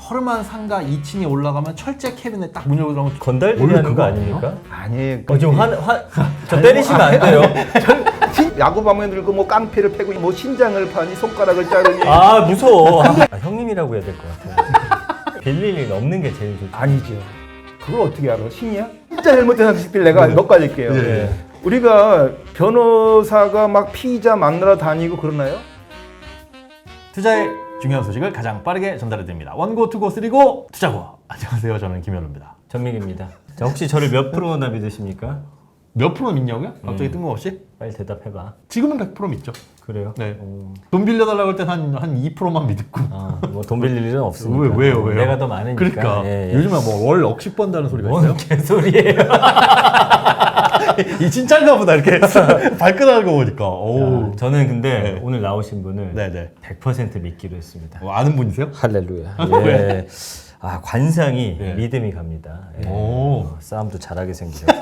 허름한 상가 2층에 올라가면 철제 캐비넷 딱 문 열고 들어가면 건달들이 하는 거 아닙니까? 아니, 좀 저 때리시면 안 돼요. 야구방망이 들고 뭐 깡패를 패고 뭐 신장을 파니 손가락을 자르니. 아 무서워. 형님이라고 해야 될 것 같아요. 빌릴 일 없는 게 제일 좋죠. 아니죠. 그걸 어떻게 알아? 신이야? 진짜 잘못된 상식들 내가 몇 가지 할게요. 예. 우리가 변호사가 막 피의자 만나러 다니고 그러나요? 투자의 중요한 소식을 가장 빠르게 전달해 드립니다. 원고, 투고, 쓰리고, 투자고. 안녕하세요. 저는 김현우입니다. 전민기입니다. 자, 혹시 저를 몇 프로나 믿으십니까? 몇 프로 믿냐고요? 갑자기 뜬금없이? 빨리 대답해봐. 지금은 100% 믿죠. 그래요? 네. 돈 빌려달라고 할 땐 한 2%만 믿고. 뭐 돈 빌릴 일은 없으니까. 왜요? 내가 더 많으니까. 그러니까 예, 예. 요즘에 뭐 월 억씩 번다는 소리가 뭔 있어요? 개소리예요. 이 진짜인가 보다 이렇게 발끈하는 거 보니까. 오. 자, 저는 근데 네. 오늘 나오신 분을 네네. 100% 믿기로 했습니다. 뭐 아는 분이세요? 할렐루야. 예. 아, 관상이 예. 믿음이 갑니다. 예. 오. 싸움도 잘하게 생기셨고.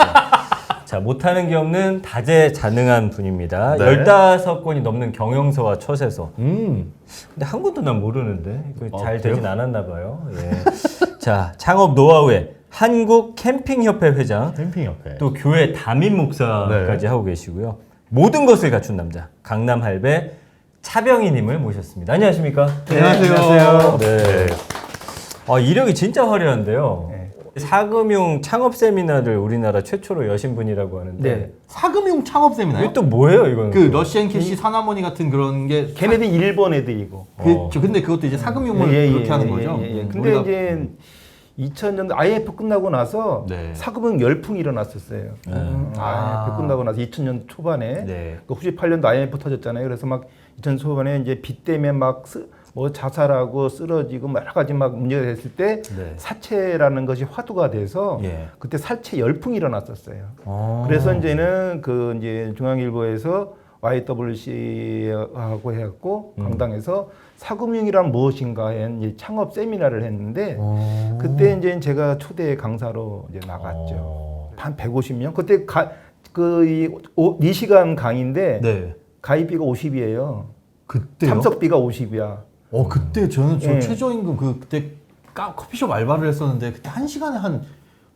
자, 못하는 게 없는 다재자능한 분입니다. 네. 15권이 넘는 경영서와 처세서. 음. 근데 한 권도 난 모르는데 잘 그래요? 되진 않았나 봐요. 예. 자, 창업 노하우에 한국 캠핑협회 회장, 캠핑 옆에. 또 교회 담임 목사까지 네. 하고 계시고요. 모든 것을 갖춘 남자, 강남 할배 차병희님을 모셨습니다. 안녕하십니까? 네, 안녕하세요. 네. 아, 이력이 진짜 화려한데요. 네. 사금융 창업 세미나를 우리나라 최초로 여신 분이라고 하는데 네. 사금융 창업 세미나요? 이게 또 뭐예요, 이거는? 그 러시안 캐시 사나머니 같은 그런 게 걔네들 일본 애들이고. 근데 그것도 이제 사금융을 그렇게 하는 거죠. 근데 우리가- 이제 2000년도 IMF 끝나고 나서 네. 사금융 열풍이 일어났었어요. IMF 끝나고 나서 2000년 초반에 네. 그 98년도 IMF 터졌잖아요. 그래서 막 2000년 초반에 이제 빚 때문에 막 뭐 자살하고 쓰러지고 뭐 여러 가지 막 문제가 됐을 때 네. 사채라는 것이 화두가 돼서 예. 그때 사채 열풍이 일어났었어요. 아. 그래서 이제는 그 이제 중앙일보에서 YWC하고 해갖고 강당에서 사금융이란 무엇인가에 이제 창업 세미나를 했는데 그때 이제 제가 초대 강사로 이제 나갔죠. 한 150명. 그때 이 4시간 강의인데 네. 가입비가 50이에요. 그때요? 참석비가 50이야. 그때 저는 예. 최저임금 그때 커피숍 알바를 했었는데 그때 한 시간에 한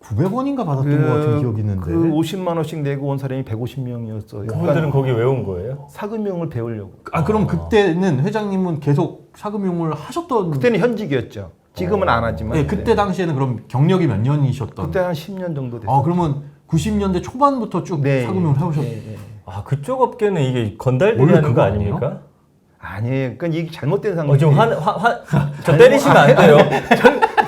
900원인가 받았던 것 같은 기억이 있는데. 그 50만 원씩 내고 온 사람이 150명이었어요. 그분들은 거기 왜 온 거예요? 사금융을 배우려고. 그럼 그때는 회장님은 계속 사금융을 하셨던. 그때는 현직이었죠. 지금은 안 하지만. 네, 그때 당시에는 그럼 경력이 몇 년이셨던. 그때 한 10년 정도 됐어요. 그러면 90년대 초반부터 쭉 네. 사금융을 해오셨. 네. 아, 그쪽 업계는 이게 건달들이 원래 하는 거 그거 아닙니까? 아니에요. 그러니까 이게 잘못된 상식. 좀 저 때리시면 안 돼요.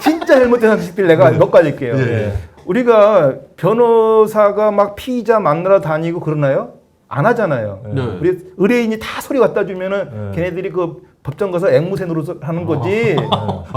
진짜 잘못된 상식들 내가 몇 가지 할게요. 예. 우리가 변호사가 막 피의자 만나러 다니고 그러나요? 안 하잖아요. 네. 우리 의뢰인이 다 소리 갖다 주면은 걔네들이 그 법정 가서 앵무새 노릇 하는 거지.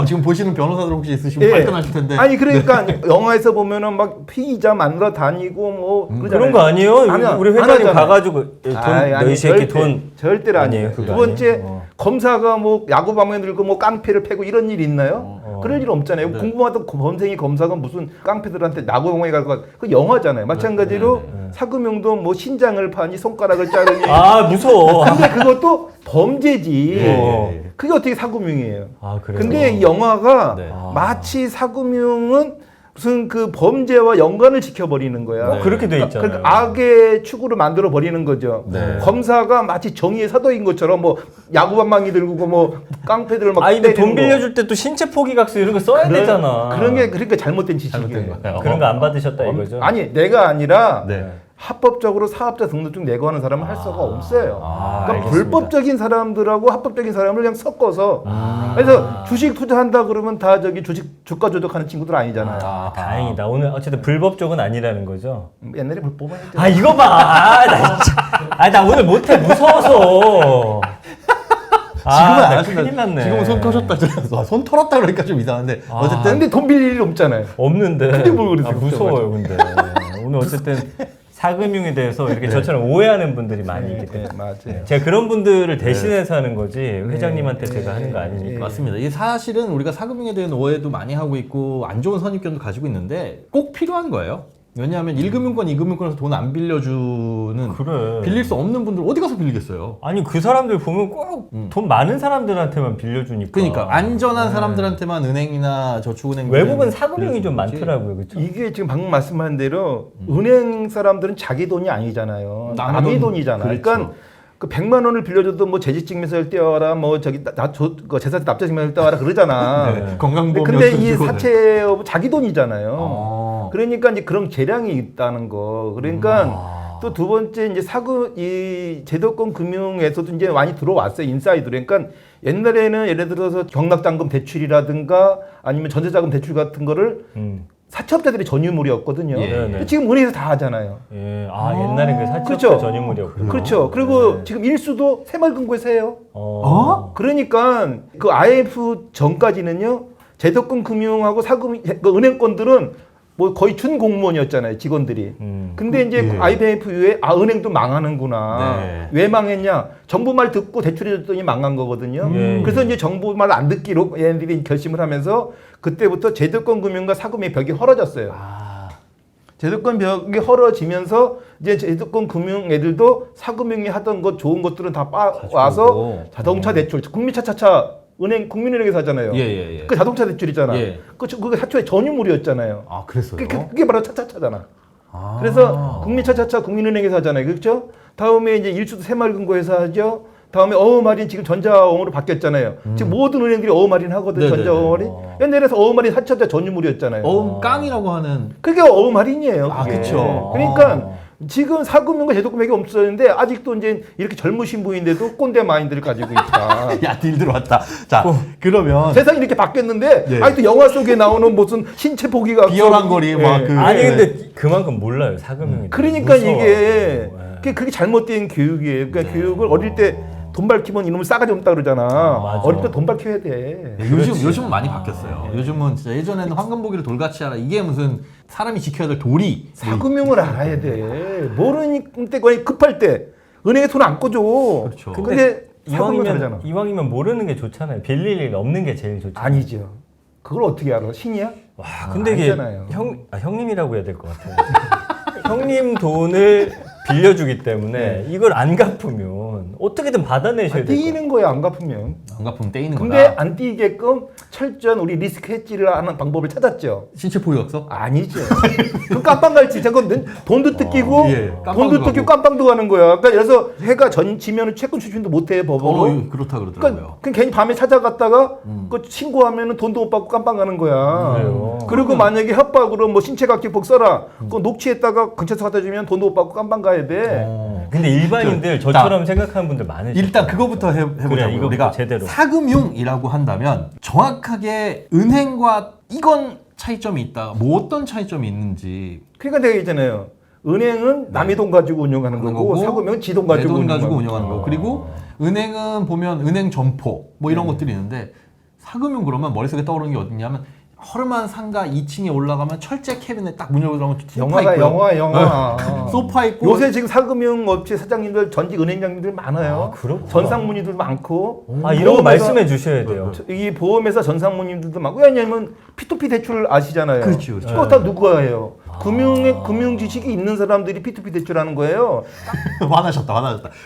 지금 보시는 변호사들 혹시 있으시면 예. 발끈하실 텐데. 아니 그러니까 영화에서 보면은 막 피의자 만나러 다니고 뭐 그러잖아요. 그런 거 아니에요? 아니야, 우리 안 회장님 하잖아요. 가가지고 돈, 너희 새끼 돈. 절대로 아니에요. 아니에요, 두 그거 번째 아니에요? 검사가 뭐 야구방망이 들고 뭐 깡패를 패고 이런 일 있나요? 그럴 일 없잖아요. 네. 궁금하던 범생이 검사가 무슨 깡패들한테 야구방망이 갈고 그 영화잖아요. 마찬가지로 사금융도 뭐 신장을 파니 손가락을 자르니. 아, 무서워. 근데 그것도 범죄지. 예. 그게 어떻게 사금융이에요? 아, 그래요? 근데 이 영화가 네. 마치 사금융은 무슨 그 범죄와 연관을 지켜버리는 거야. 그렇게 돼 있잖아요. 그러니까 악의 축으로 만들어 버리는 거죠. 네. 검사가 마치 정의의 사도인 것처럼 뭐 야구방망이 들고 뭐 깡패들을 막 근데 돈 때리는 거. 빌려줄 때 또 신체 포기각서 이런 거 써야 되잖아. 그런 게 그러니까 잘못된 지식이에요. 잘못된 거예요. 그런 거 안 받으셨다 이거죠? 아니 내가 아니라 네. 합법적으로 사업자 등록증 내고 하는 사람은 할 수가 없어요. 그러니까 알겠습니다. 불법적인 사람들하고 합법적인 사람을 그냥 섞어서 그래서 주식 투자한다 그러면 다 저기 주가 조작하는 친구들 아니잖아요. 다행이다. 오늘 어쨌든 불법적은 아니라는 거죠? 옛날에 불법은 했죠. 아, 이거 봐. 나 오늘 못해. 무서워서. 지금은 안 나 하신다. 큰일 났네. 지금은 손 터셨다 그래서 손 털었다 그러니까 좀 이상한데 어쨌든 근데 돈 빌릴 일 없잖아요. 없는데. 근데 뭘 그러세요? 무서워요, 근데. 오늘 어쨌든 사금융에 대해서 이렇게 저처럼 오해하는 분들이 많이 있기 때문에. 맞아요. 제가 그런 분들을 대신해서 하는 거지 회장님한테 제가 하는 거 네. 아니니까. 맞습니다. 이게 사실은 우리가 사금융에 대한 오해도 많이 하고 있고 안 좋은 선입견도 가지고 있는데 꼭 필요한 거예요. 왜냐하면 1금융권, 2금융권에서 돈 안 빌려주는 그래. 빌릴 수 없는 분들 어디 가서 빌리겠어요? 아니 그 사람들 보면 꼭 돈 많은 사람들한테만 빌려주니까. 그러니까 안전한 사람들한테만 은행이나 저축은행 외국은 사금융이 좀 많더라고요, 그렇죠? 이게 지금 방금 말씀하신 대로 은행 사람들은 자기 돈이 아니잖아요. 남의 돈이잖아요. 그렇죠. 그러니까 그 100만 원을 빌려줘도 뭐 재직증명서를 떼와라, 뭐 저기 그 재산 납부증명서를 떼와라 그러잖아. 네. 건강보험. 근데 이 사채업은 자기 돈이잖아요. 아. 그러니까 이제 그런 재량이 있다는 거. 그러니까 또 두 번째 이제 이 제도권 금융에서도 이제 많이 들어왔어요. 인사이드로. 그러니까 옛날에는 예를 들어서 경락자금 대출이라든가 아니면 전세자금 대출 같은 거를 사채업자들이 전유물이었거든요. 예. 근데 지금 은행에서 다 하잖아요. 예. 아, 옛날엔 그 사채업자 그렇죠. 전유물이었군요. 그렇죠. 그리고 네. 지금 일수도 새마을금고에서 해요. 어? 그러니까 그 IMF 전까지는요, 제도권 금융하고 그 은행권들은 뭐 거의 준 공무원이었잖아요, 직원들이. 근데 이제 예. IMF 이후에 은행도 망하는구나. 네. 왜 망했냐? 정부 말 듣고 대출해줬더니 망한 거거든요. 그래서 이제 정부 말 안 듣기로 얘네들이 결심을 하면서 그때부터 제도권 금융과 사금의 벽이 헐어졌어요. 제도권 벽이 헐어지면서 이제 제도권 금융 애들도 사금융이 하던 것 좋은 것들은 다 와서 자동차 대출, 국민차차차 은행 국민은행에서 하잖아요. 예. 그 자동차 대출이잖아. 예. 그게 사초의 전유물이었잖아요. 아, 그랬어요? 그게 바로 차차차잖아. 아. 그래서 국민차차차 국민은행에서 하잖아요. 그렇죠? 다음에 이제 일수도 새마을금고에서 하죠. 다음에 어음할인 지금 전자어음으로 바뀌었잖아요. 지금 모든 은행들이 어음할인 하거든. 네네네. 전자어음할인. 옛날에서 어음할인 사차자 전유물이었잖아요. 어음깡이라고 하는. 그게 어음할인이에요. 아, 그게. 그쵸. 그러니까 지금 사금융과 제도금액이 없었는데 아직도 이제 이렇게 젊으신 분인데도 꼰대 마인드를 가지고 있다. 야, 딜 들어왔다. 자, 그러면 세상이 이렇게 바뀌었는데 네. 아직도 영화 속에 나오는 무슨 신체 포기가 비열한 거리 막 그. 아니 근데 그만큼 몰라요, 사금융이. 그러니까 무서워. 이게 그게 잘못된 교육이에요. 그러니까 교육을 어릴 때 돈 밝히면 이놈을 싸가지 없다 그러잖아. 맞아. 어릴 때 돈 밝혀야 돼. 네, 요즘은 많이 바뀌었어요. 요즘은 진짜 예전에는 황금보기를 돌같이 하라. 이게 무슨 사람이 지켜야 될 도리. 사금융을 알아야 돼. 모르니까 거의 급할 때 은행에 돈 안 꺼줘. 그렇죠. 근데 사금융은 다르잖아. 이왕이면 모르는 게 좋잖아요. 빌릴 일 없는 게 제일 좋죠. 아니죠. 그걸 어떻게 알아? 신이야? 와, 근데 이게 아니잖아요. 형님이라고 해야 될 것 같아요. 형님 돈을 빌려주기 때문에 이걸 안 갚으면 어떻게든 받아내셔야 돼요. 띄는 거야 안 갚으면. 안 갚으면 떼이는 근데 거다. 안 띄게끔 철저한 우리 리스크 해지를 하는 방법을 찾았죠. 신체 포유약서? 아니죠. 그 깜빵 갈지 잠깐 돈도 뜯기고 예. 깜빵도 돈도 뜯기고 가고. 깜빵도 가는 거야. 그러니까 그래서 해가 전치면은 채권 추진도 못해 법으로. 그렇다 그러니까 그러더라고요. 그냥 괜히 밤에 찾아갔다가 그 신고하면은 돈도 못 받고 깜빵 가는 거야. 그래요. 그리고 만약에 협박으로 뭐 신체각기복 써라. 그거 녹취했다가 근처에서 갖다 주면 돈도 못 받고 깜빵 가야 돼. 근데 일반인들 저처럼 생각하는 분들 많으시죠. 일단 그거부터 해보자고요. 그래, 이거부터 우리가 제대로. 사금융이라고 한다면 정확하게 은행과 이건 차이점이 있다. 뭐 어떤 차이점이 있는지. 그러니까 내가 있잖아요. 은행은 남의 돈 가지고 운영하는 하는 거고, 거고, 사금융은 지 돈 내 가지고 돈 가지고 운영하는 운영하는 거. 그리고 은행은 보면 은행 점포 뭐 이런 것들이 있는데 사금융 그러면 머릿속에 떠오르는 게 어디냐면 허름한 상가 2층에 올라가면 철제 캐비넷 딱 문 열고 들어가면 소파 영화가 있고요. 영화. 소파 있고 요새 지금 사금융 업체 사장님들, 전직 은행장님들 많아요. 아, 그렇구나. 전상무님들도 많고. 아, 이런 거 보험회사- 말씀해 주셔야 돼요. 이 보험회사 전상무님들도 많고. 왜냐면 P2P 대출 아시잖아요. 그렇죠, 그렇죠. 그거 다 누가 해요? 금융 지식이 있는 사람들이 P2P 대출하는 거예요. 화나셨다.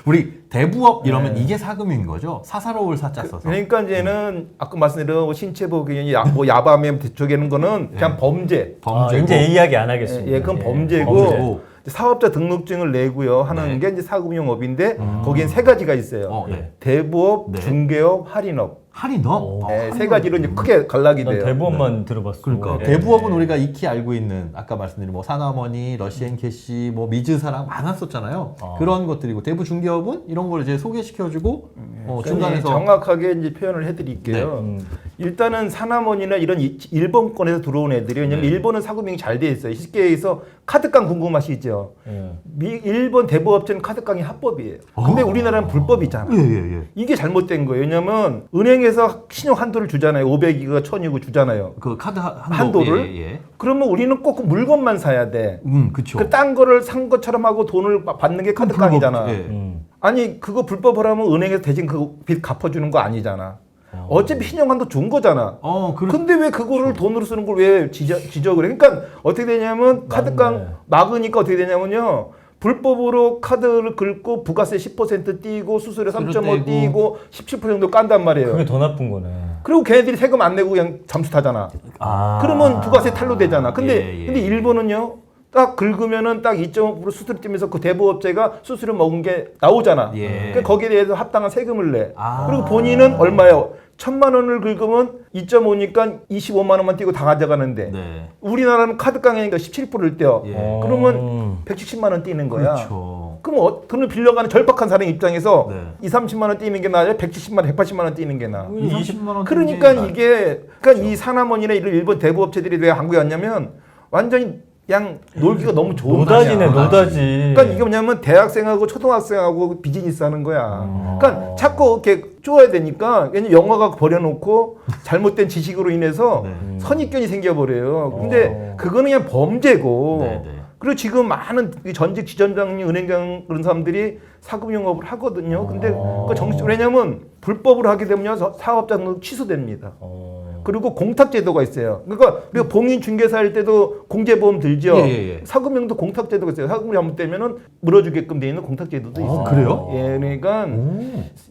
우리 대부업 이러면 이게 사금융인 거죠? 사사로울 사자 써서. 그러니까 이제는 아까 말씀드린 신체 보기, 뭐 야밤에 대출하는 거는 그냥 범죄. 범죄고. 이제 이야기 안 하겠습니다. 예, 그건 범죄고. 범죄고. 사업자 등록증을 내고요 하는 네. 게 이제 사금융업인데 거기엔 세 가지가 있어요. 네. 대부업, 네. 중개업, 할인업. 할인업? 네, 세 가지로 이제 크게 갈라기 난 돼요. 대부업만 들어봤어. 그러니까 예. 대부업은 우리가 익히 알고 있는 아까 말씀드린 뭐 사나머니, 러시앤캐시, 뭐 미즈사랑 많았었잖아요. 그런 것들이고 대부 중개업은 이런 걸 이제 소개시켜주고 중간에서 정확하게 이제 표현을 해드릴게요. 네. 일단은 사나머니나 이런 일본권에서 들어온 애들이 왜냐면 네. 일본은 사금융이 잘 돼 있어요. 쉽게 해서 카드깡 궁금하시죠? 예. 일본 대부업체는 카드깡이 합법이에요. 근데 우리나라는 불법이잖아. 예. 이게 잘못된 거예요. 왜냐면 은행에서 신용 한도를 주잖아요. 500이고 1000이고 주잖아요. 그 카드 한도를? 예. 그러면 우리는 꼭 그 물건만 사야 돼. 그쵸. 그 딴 거를 산 것처럼 하고 돈을 받는 게 카드깡이잖아. 예. 아니 그거 불법을 하면 은행에서 대신 그 빚 갚아주는 거 아니잖아. 어차피 신용한도 준 거잖아. 근데 왜 그거를 돈으로 쓰는 걸 왜 지적을 해? 그러니까 어떻게 되냐면 카드깡 막으니까 어떻게 되냐면요. 불법으로 카드를 긁고 부가세 10% 띄고 수수료 3.5 띄고 17% 정도 깐단 말이에요. 그게 더 나쁜 거네. 그리고 걔네들이 세금 안 내고 그냥 잠수 타잖아. 그러면 부가세 탈루되잖아. 근데 일본은요. 딱 긁으면은 딱 2.5% 수수료 띄면서 그 대부업체가 수수료 먹은 게 나오잖아. 그러니까 거기에 대해서 합당한 세금을 내. 그리고 본인은 얼마요? 1,000만 원을 긁으면 2.5니까 25만 원만 띄고 다 가져가는데 우리나라는 카드깡이니까 17%를 떼어. 그러면 170만 원 띄는 거야. 그렇죠. 그럼 돈을 빌려가는 절박한 사람 입장에서 2, 30만 원 띄는 게 나아요? 170만 원, 180만 원 띄는 게 나아. 20만 원. 그러니까 이게 그러니까 이 사남원이나 이런 일본 대부업체들이 왜 한국에 왔냐면 완전히 그냥 놀기가 너무 좋은 노다지네, 거야. 노다지. 그러니까 이게 뭐냐면 대학생하고 초등학생하고 비즈니스 하는 거야. 그러니까 자꾸 이렇게 쪼아야 되니까 왜냐면 영화가 버려놓고 잘못된 지식으로 인해서 선입견이 생겨버려요. 근데 그거는 그냥 범죄고. 그리고 지금 많은 전직 지점장님, 은행장 그런 사람들이 사금 영업을 하거든요. 근데 그 정식적으로 왜냐면 불법으로 하게 되면 사업자 등록 취소됩니다. 그리고 공탁제도가 있어요. 그러니까 우리가 봉인중개사 할 때도 공제보험 들죠. 사금융도 공탁제도가 있어요. 사금이 잘못되면은 물어주게끔 돼 있는 공탁제도도 있어요. 그래요? 예, 그러니까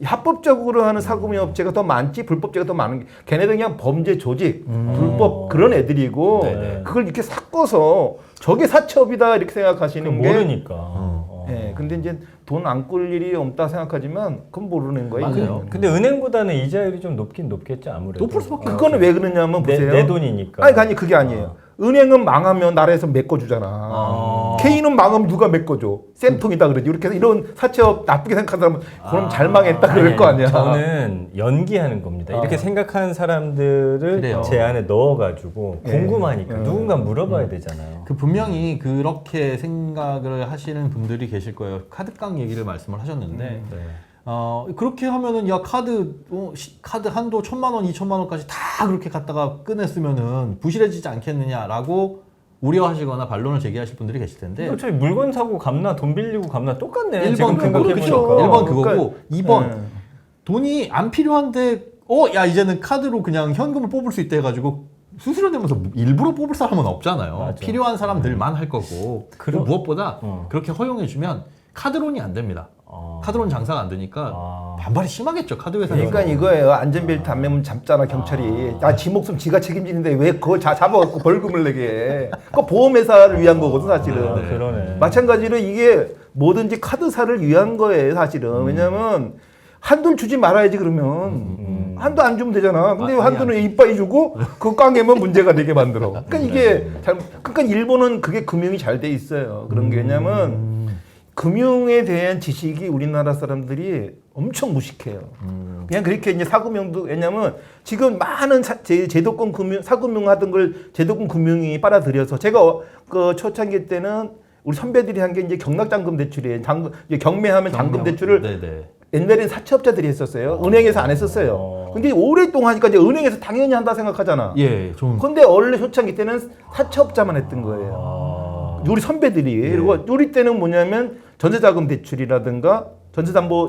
합법적으로 하는 사금융업체가 더 많지 불법제가 더 많은 게 걔네들 그냥 범죄 조직, 불법 그런 애들이고 그걸 이렇게 섞어서 저게 사채업이다 이렇게 생각하시는 게 모르니까. 예, 근데 이제 돈 안 꿀 일이 없다 생각하지만 그건 모르는 거예요. 맞아요. 근데 은행보다는 이자율이 좀 높긴 높겠죠 아무래도. 높을 수밖에 그거는 왜 그러냐면 보세요. 내 돈이니까. 아니 그게 아니에요. 은행은 망하면 나라에서 메꿔주잖아. K는 망하면 누가 메꿔줘? 쌤통이다 그러지. 이렇게 해서 이런 사채업 나쁘게 생각하는 사람은 그럼 잘 망했다 그럴 거 아니야. 저는 연기하는 겁니다. 이렇게 생각하는 사람들을 그래요. 제 안에 넣어가지고 궁금하니까 누군가 물어봐야 되잖아요. 그 분명히 그렇게 생각을 하시는 분들이 계실 거예요. 카드깡 얘기를 말씀을 하셨는데 그렇게 하면은 야 카드 한도 1,000만 원, 2,000만 원까지 다 그렇게 갖다가 꺼냈으면은 부실해지지 않겠느냐라고 우려하시거나 반론을 제기하실 분들이 계실 텐데 어차피 물건 사고 갚나 돈 빌리고 갚나 똑같네. 1번 지금 그거, 생각해보니까. 그렇죠. 1번 그거고 그러니까, 2번 돈이 안 필요한데 야 이제는 카드로 그냥 현금을 뽑을 수 있다 해가지고 수수료 내면서 일부러 뽑을 사람은 없잖아요. 맞아. 필요한 사람들만 할 거고 무엇보다 그렇게 허용해주면 카드론이 안 됩니다. 카드론 장사가 안 되니까 반발이 심하겠죠. 카드 회사에서. 그러니까 이거예요. 안전벨트 안 매면 잡잖아 경찰이. 지 목숨 지가 책임지는데 왜 그걸 잡아갖고 벌금을 내게 해. 그거 보험회사를 위한 거거든 사실은. 그러네. 마찬가지로 이게 뭐든지 카드사를 위한 거예요 사실은. 왜냐면 한도를 주지 말아야지 그러면 한도 안 주면 되잖아. 근데 한도는 이빠이 주고 그거 깡개면 문제가 되게 만들어. 그러니까 이게 그러니까 일본은 그게 금융이 잘 돼 있어요. 그런 게 왜냐면 금융에 대한 지식이 우리나라 사람들이 엄청 무식해요. 그냥 그렇게 이제 사금융도 왜냐면 지금 많은 제도권 금융 사금융 하던 걸 제도권 금융이 빨아들여서 제가 그 초창기 때는 우리 선배들이 한 게 이제 경락잔금 대출이에요. 경매하면 잔금 대출을 옛날엔 사채업자들이 했었어요. 은행에서 안 했었어요. 근데 오랫동안 하니까 이제 은행에서 당연히 한다 생각하잖아. 근데 원래 초창기 때는 사채업자만 했던 거예요. 우리 선배들이. 그리고 우리 때는 뭐냐면 전세자금 대출이라든가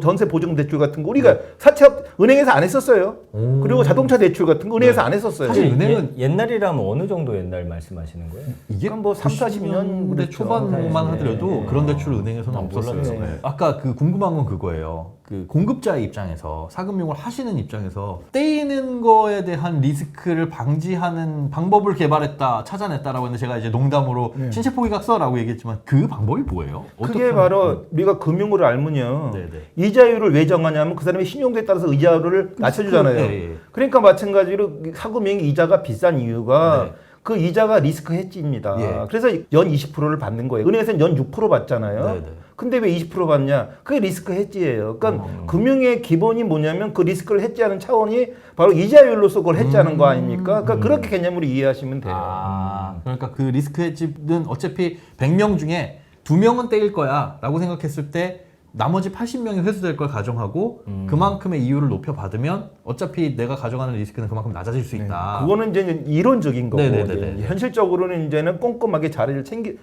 전세 보증 대출 같은 거 우리가 사채업 은행에서 안 했었어요. 그리고 자동차 대출 같은 거 은행에서 안 했었어요. 사실 은행은 옛날이라면 어느 정도 옛날 말씀하시는 거예요? 이게 뭐 30-40년 초반만 하더라도 그런 대출을 은행에서는 없었어요. 아까 그 궁금한 건 그거예요. 그 공급자의 입장에서 사금융을 하시는 입장에서 떼이는 거에 대한 리스크를 방지하는 방법을 찾아냈다라고 했는데 제가 이제 농담으로 신체 포기각서라고 얘기했지만 그 방법이 뭐예요? 그게 바로 우리가 금융을 알면요. 이자율을 왜 정하냐면 그 사람의 신용도에 따라서 이자율을 낮춰주잖아요. 그러니까 마찬가지로 사금융 이자가 비싼 이유가 그 이자가 리스크 헤지입니다. 그래서 연 20%를 받는 거예요. 은행에서는 연 6% 받잖아요. 근데 왜 20% 받냐? 그게 리스크 헤지예요. 그러니까 금융의 기본이 뭐냐면 그 리스크를 헤지하는 차원이 바로 이자율로서 그걸 헤지하는 거 아닙니까? 그러니까 그렇게 개념으로 이해하시면 돼요. 그러니까 그 리스크 헤지는 어차피 100명 중에 2명은 떼일 거야 라고 생각했을 때 나머지 80명이 회수될 걸 가정하고 그만큼의 이율을 높여받으면 어차피 내가 가져가는 리스크는 그만큼 낮아질 수 있다. 그거는 이제 이론적인 거고 네네네네. 이제 현실적으로는 이제는 꼼꼼하게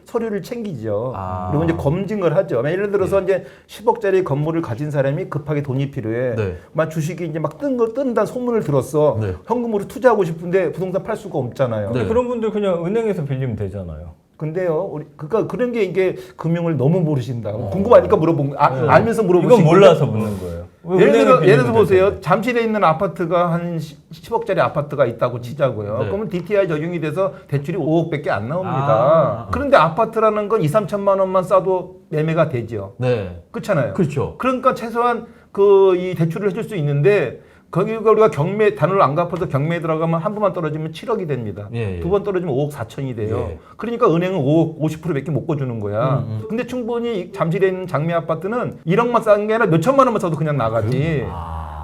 서류를 챙기죠. 아. 그리고 이제 검증을 하죠. 예를 들어서 이제 10억짜리 건물을 가진 사람이 급하게 돈이 필요해. 네. 막 주식이 이제 막 뜬다는 소문을 들었어. 네. 현금으로 투자하고 싶은데 부동산 팔 수가 없잖아요. 근데 네. 그런 분들 그냥 은행에서 빌리면 되잖아요. 근데요, 그러니까 그런 게 이게 금융을 너무 모르신다. 궁금하니까 물어본 알면서 물어보신 이건 몰라서 묻는 거예요. 왜 예를 은행에 들어 빌리면 보세요. 되잖아요. 잠실에 있는 아파트가 한 10억짜리 아파트가 있다고 치자고요. 네. 그러면 DTI 적용이 돼서 대출이 5억밖에 안 나옵니다. 그런데 아파트라는 건 2, 3천만 원만 싸도 매매가 되죠. 네. 그렇잖아요. 그렇죠. 그러니까 최소한 이 대출을 해줄 수 있는데 거기가 우리가 단을 안 갚아서 경매에 들어가면 한 번만 떨어지면 7억이 됩니다. 예, 예. 두 번 떨어지면 5억 4천이 돼요. 예. 그러니까 은행은 5억 50%밖에 못 거주는 거야. 근데 충분히 잠실에 있는 장미 아파트는 1억만 싼 게 아니라 몇 천만 원만 써도 그냥 나가지.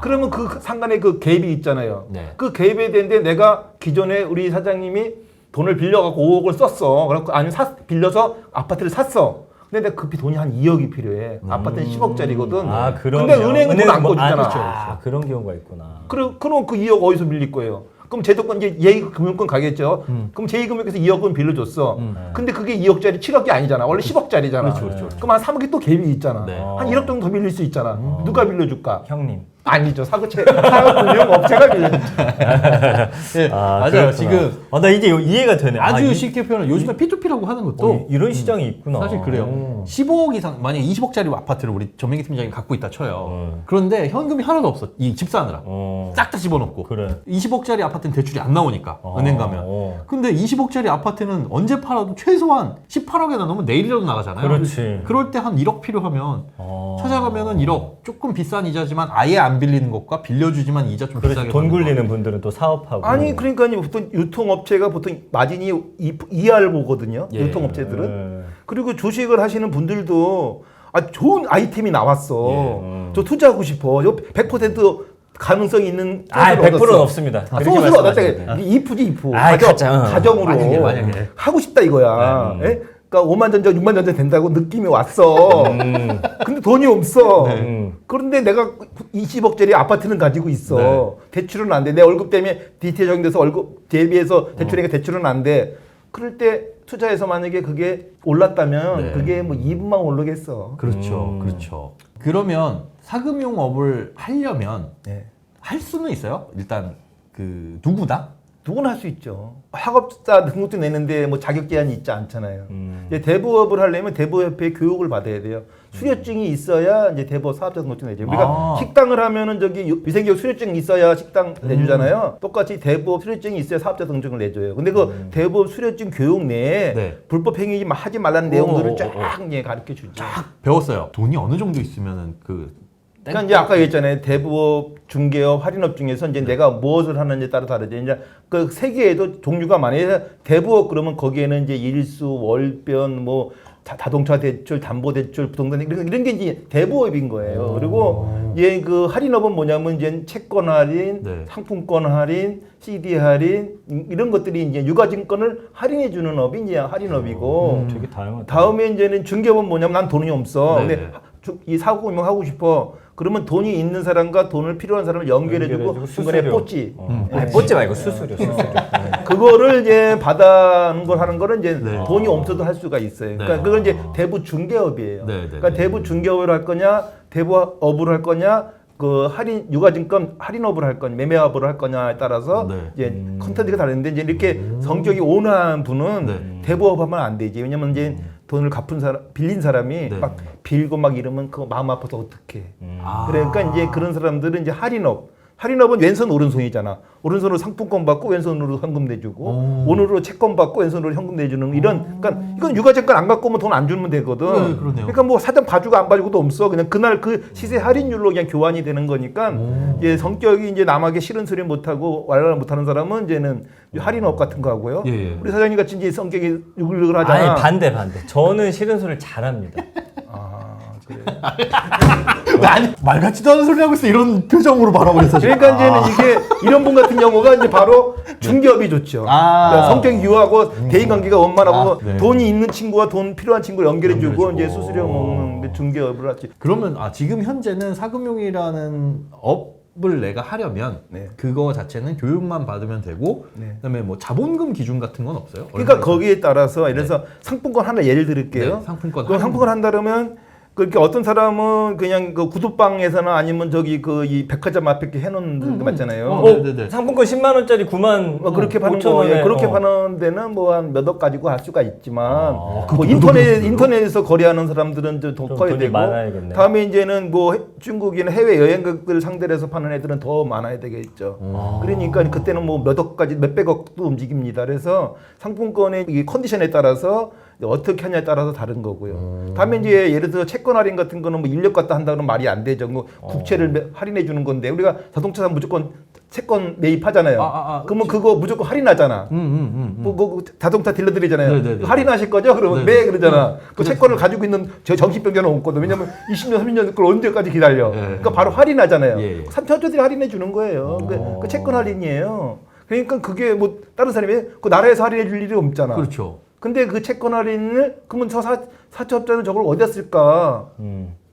그러면 그 상간에 그 갭이 있잖아요. 네. 그 갭에 대한데 내가 기존에 우리 사장님이 돈을 빌려갖고 5억을 썼어. 그래갖고 아니면 빌려서 아파트를 샀어. 근데 내가 급히 돈이 한 2억이 필요해. 아파트는 10억짜리거든. 아, 그런 근데 은행은 돈 안 꺼주잖아. 그렇죠. 그런 경우가 있구나. 그럼 그 2억 어디서 빌릴 거예요? 그럼 제도권 이제 예2금융권 가겠죠. 그럼 제2금융권에서 2억은 빌려줬어. 근데 그게 2억짜리 7억이 아니잖아. 원래 10억짜리잖아. 그렇죠. 그럼 한 3억이 또 갭이 있잖아. 네. 한 1억 정도 더 빌릴 수 있잖아. 누가 빌려줄까? 형님. 아니죠. 사고금융업체가 빌려주죠. 네, 맞아요. 그렇구나. 지금 나 이제 이해가 되네. 아주 쉽게 표현을 요즘에 P2P라고 하는 것도 이런 시장이 있구나. 사실 그래요. 15억 이상, 만약에 20억짜리 아파트를 우리 전민기 팀장이 갖고 있다 쳐요. 그런데 현금이 하나도 없어. 이 집 사느라. 싹 다 집어넣고. 그래. 20억짜리 아파트는 대출이 안 나오니까. 은행 가면. 어. 근데 20억짜리 아파트는 언제 팔아도 최소한 18억에다 넣으면 내일이라도 나가잖아요. 그렇지. 그럴 때 한 1억 필요하면 찾아가면은 1억 조금 비싼 이자지만 아예 안 빌리는 것과 빌려주지만 이자 좀 그렇지. 비싸게 돈 받는 거. 굴리는 분들은 또 사업하고. 아니 그러니까요. 보통 유통업체가 보통 마진이 2할 보거든요. 예. 유통업체들은. 예. 그리고 주식을 하시는 분들도 좋은 아이템이 나왔어. 예. 저 투자하고 싶어. 100% 가능성이 있는 아, 소스를 100%는 얻었어. 없습니다. 그렇게 소스를 말씀하시면 얻었다. 돼요. 이프지 이프. 아이, 가짜. 가정으로 만약에. 하고 싶다 이거야. 예? 그러니까 5만 전자, 6만 전자 된다고 느낌이 왔어. 근데 돈이 없어. 그런데 내가 20억짜리 아파트는 가지고 있어. 대출은 안 돼. 내 월급 때문에 DT 적용돼서 월급 대비해서 대출이니까 대출은 안 돼. 그럴 때 투자해서 만약에 그게 올랐다면 네. 그게 뭐 2분만 오르겠어. 그렇죠. 그렇죠. 그러면 사금융업을 하려면 네. 할 수는 있어요? 일단 그 누구나? 누구나 할 수 있죠. 학업자 등록도 내는데 뭐 자격 제한이 있지 않잖아요. 이제 대부업을 하려면 대부협회 교육을 받아야 돼요. 수료증이 있어야 이제 대부업 사업자 등록증 내죠. 우리가 식당을 하면은 저기 위생교육 수료증이 있어야 식당 내주잖아요. 똑같이 대부업 수료증이 있어야 사업자 등록증을 내줘요. 근데 그 대부업 수료증 교육 내에 네. 불법 행위 하지 말라는 내용들을 쫙 이제 가르쳐 주죠. 배웠어요. 돈이 어느 정도 있으면은 그 그러니까 이제 아까 얘기했잖아요. 대부업, 중개업, 할인업 중에서 이제 내가 무엇을 하는지에 따라 다르죠. 이제 그 세 개에도 종류가 많아요. 대부업 그러면 거기에는 이제 일수, 월변, 뭐 자동차 대출, 담보 대출, 부동산 이런 게 이제 대부업인 거예요. 그리고 이제 그 할인업은 뭐냐면 이제 채권 할인, 네. 상품권 할인, CD 할인 이런 것들이 이제 유가증권을 할인해 주는 업이 이제 할인업이고. 되게 다양하다. 다음에 이제는 중개업은 뭐냐면 난 돈이 없어. 네네. 근데 이 사고금융 하고 싶어. 그러면 돈이 있는 사람과 돈을 필요한 사람을 연결해주고 연결해주고 중간에 수수료. 뽀찌. 아니, 뻗지 말고 수수료. 그거를 이제 받아는 걸 하는 거는 이제 네. 돈이 없어도 할 수가 있어요. 그러니까 네. 그건 이제 대부 중개업이에요. 네, 네, 그러니까 네. 대부 중개업을 할 거냐, 대부업을 할 거냐, 그 할인 유가증권 할인업을 할 거냐, 매매업을 할 거냐에 따라서 네. 이제 컨텐츠가 다른데 이제 이렇게 성격이 온화한 분은 네. 대부업하면 안 되지. 왜냐면 이제 돈을 갚은 사람, 빌린 사람이 네. 막 빌고 막 이러면 그거 마음 아파서 어떡해. 아. 그러니까 이제 그런 사람들은 이제 할인업은 왼손 오른손이잖아. 오른손으로 상품권 받고 왼손으로 현금 내주고 오른으로 채권 받고 왼손으로 현금 내주는 이런. 그러니까 이건 유가증권 안 갖고 오면 돈 안 주면 되거든. 네, 그러네요. 그러니까 뭐 사전 봐주고 안 봐주고도 없어. 그냥 그날 그 시세 할인율로 그냥 교환이 되는 거니까 이제 성격이 이제 남에게 싫은 소리 못 하고 왈왈 못 하는 사람은 이제는 할인업 같은 거 하고요. 예, 예. 우리 사장님 같이 이제 성격이 유글유글하잖아. 아니 반대. 저는 싫은 소리를 잘합니다. 아니 말 같지도 않은 소리 하고 있어 이런 표정으로 바라보고 있어 지금. 그러니까 이제는 이게 이런 분 같은 경우가 이제 바로 중개업이 좋죠. 그러니까 성격이 유하고 대인관계가 원만하고 네. 돈이 있는 친구와 돈 필요한 친구를 연결해주고 연결해주고. 이제 수수료 먹는 게 중개업을 하지. 그러면 지금 현재는 사금융이라는 업을 내가 하려면 네. 그거 자체는 교육만 받으면 되고 네. 그다음에 뭐 자본금 기준 같은 건 없어요? 그러니까 얼마 거기에 따라서 예를 들어서 상품권 하나 예를 들을게요. 네, 상품권 그 상품권 한다면 그렇게 어떤 사람은 그냥 그 구두방에서나 아니면 저기 그 이 백화점 앞에 이렇게 해놓는 데 맞잖아요. 네네네. 상품권 10만 원짜리 9만 그렇게 파는 5천 원에 거예요. 그렇게 파는 데는 뭐 한 몇 억 가지고 할 수가 있지만 뭐 그것도 몇 억이나 인터넷에서 거래하는 사람들은 더 좀 커야 돈이 되고 많아야겠네. 다음에 이제는 뭐 중국이나 해외 여행객들 상대로 해서 파는 애들은 더 많아야 되겠죠. 그러니까 그때는 뭐 몇 억까지 몇백억도 움직입니다. 그래서 상품권의 이 컨디션에 따라서 어떻게 하냐에 따라서 다른 거고요. 다음에 이제 예를 들어 채권 할인 같은 거는 뭐 인력 갖다 한다고는 말이 안 되죠. 뭐 국채를 할인해 주는 건데 우리가 자동차 사면 무조건 채권 매입하잖아요. 그러면 그거 무조건 할인하잖아. 뭐 자동차 딜러들이잖아요. 네네네. 할인하실 거죠? 그러면 네네. 네 그러잖아. 그 채권을 가지고 있는 저 정신병자는 없거든. 왜냐면 20년, 30년 그걸 언제까지 기다려. 네. 그러니까 바로 할인하잖아요. 예, 예. 삼천조들이 할인해 주는 거예요. 그 채권 할인이에요. 그러니까 그게 뭐 다른 사람이 그 나라에서 할인해 줄 일이 없잖아. 그렇죠. 근데 그 채권 할인을 그러면 저 사채업자는 저걸 어디다 쓸까?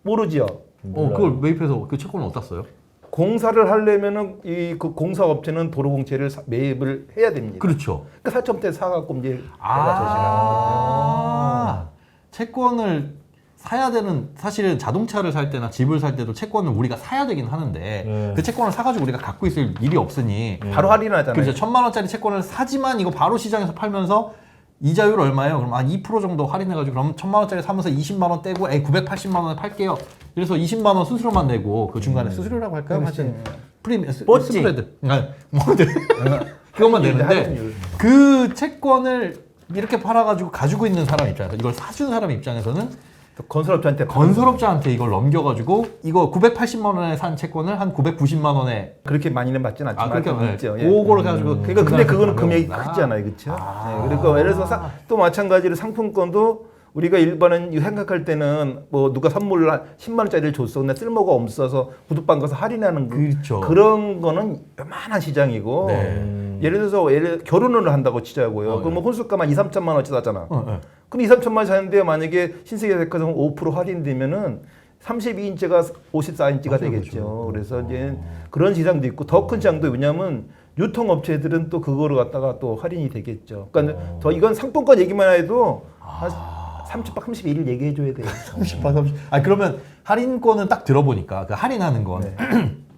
모르지요. 그걸 매입해서 그 채권을 어디다 써요? 공사를 하려면은 이 그 공사업체는 도로공채를 매입을 해야 됩니다. 그렇죠. 그러니까 사채업체 사갖고 이제 내가 저시라는 채권을 사야 되는 사실은 자동차를 살 때나 집을 살 때도 채권을 우리가 사야 되긴 하는데 그 채권을 사가지고 우리가 갖고 있을 일이 없으니 거죠. 바로 할인하잖아요. 그렇죠. 1,000만 원짜리 채권을 사지만 이거 바로 시장에서 팔면서 이자율 얼마예요? 그럼 한 2% 정도 할인해가지고 그럼 1,000만 원짜리 사면서 20만 원 떼고 980만 원에 팔게요. 그래서 20만 원 수수료만 내고 그 중간에 수수료라고 할까요? 그렇지. 하여튼 프리미엄 뽀찌. 스프레드. 그것만 내는데 할인율. 그 채권을 이렇게 팔아가지고 가지고 있는 사람 입장에서 이걸 사준 사람 입장에서는 건설업체한테 건설업자한테 이걸 넘겨가지고 이거 980만 원에 산 채권을 한 990만 원에 그렇게 많이는 받진 않지만 그렇게 좀 있죠. 예. 그걸 가지고 그러니까 근데 그거는 중간에 금액이 가면 크잖아요, 그렇죠? 네, 그러니까 예를 들어서 또 마찬가지로 상품권도 우리가 일반은 생각할 때는 뭐 누가 선물을 한 10만 원짜리를 줬어, 근데 쓸모가 없어서 구두방 가서 할인하는 그렇죠. 그런 거는 요만한 시장이고. 네. 예를 들어서 결혼을 한다고 치자고요. 그럼 뭐 혼수가만 2, 3천만 원치 사잖아. 네. 그럼 2, 3천만 원 사는데 만약에 신세계 백화점 5% 할인되면은 32인치가 54인치가 되겠죠. 그래서 이제 그런 시장도 있고 더 큰 시장도 왜냐하면 유통업체들은 또 그거를 갖다가 또 할인이 되겠죠. 그러니까 더 이건 상품권 얘기만 해도 한 30박 31일 얘기해줘야 돼요. 30. 그러면 할인권은 딱 들어보니까 그 할인하는 건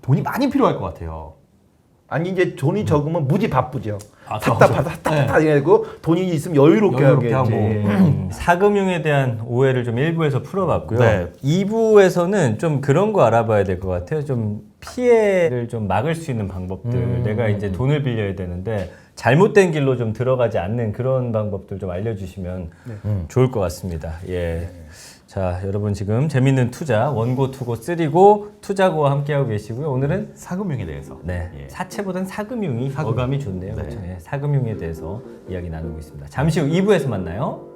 돈이 많이 필요할 것 같아요. 아니 이제 돈이 적으면 무지 바쁘죠. 맞아. 샀다 해고 돈이 있으면 여유롭게 여유롭게 하겠지. 하고. 사금융에 대한 오해를 좀 1부에서 풀어봤고요. 네. 2부에서는 좀 그런 거 알아봐야 될 것 같아요. 좀 피해를 좀 막을 수 있는 방법들. 내가 이제 돈을 빌려야 되는데 잘못된 길로 좀 들어가지 않는 그런 방법들 좀 알려주시면 좋을 것 같습니다. 예. 자, 여러분 지금 재밌는 투자 원고, 투고, 쓰리고 투자고와 함께하고 계시고요. 오늘은 사금융에 대해서. 네, 예. 사채보다는 사금융이 사금융. 어감이 좋네요. 네. 그렇죠? 예, 사금융에 대해서 이야기 나누고 있습니다. 잠시 후 2부에서 만나요.